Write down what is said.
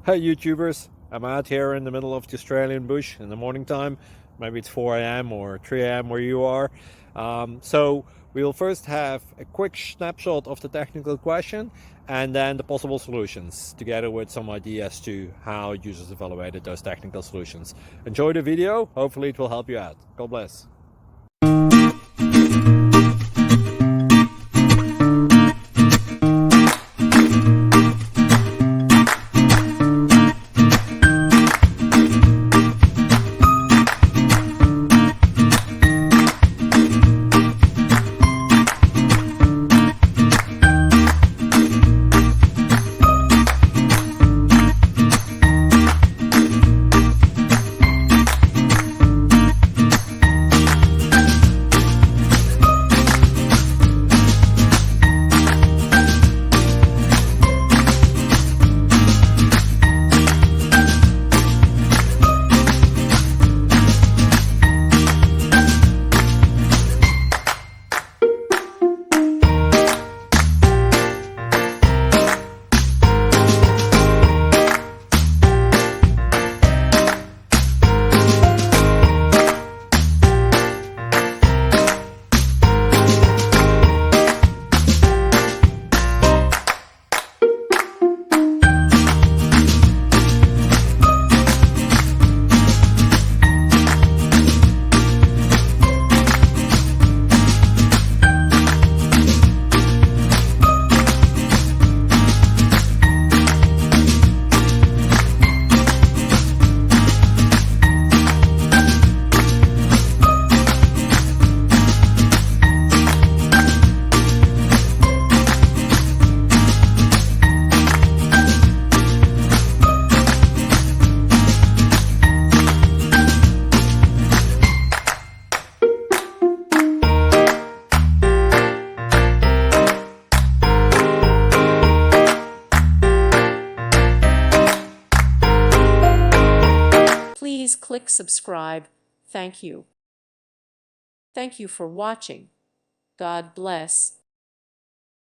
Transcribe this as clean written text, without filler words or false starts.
Hey YouTubers, I'm out here in the middle of the Australian bush in the morning time. Maybe it's 4 a.m. or 3 a.m. where you are. So we'll first have a quick snapshot of the technical question and then the possible solutions, together with some ideas to how users evaluated those technical solutions. Enjoy the video, hopefully it will help you out. God bless. Please click subscribe. Thank you. Thank you for watching. God bless.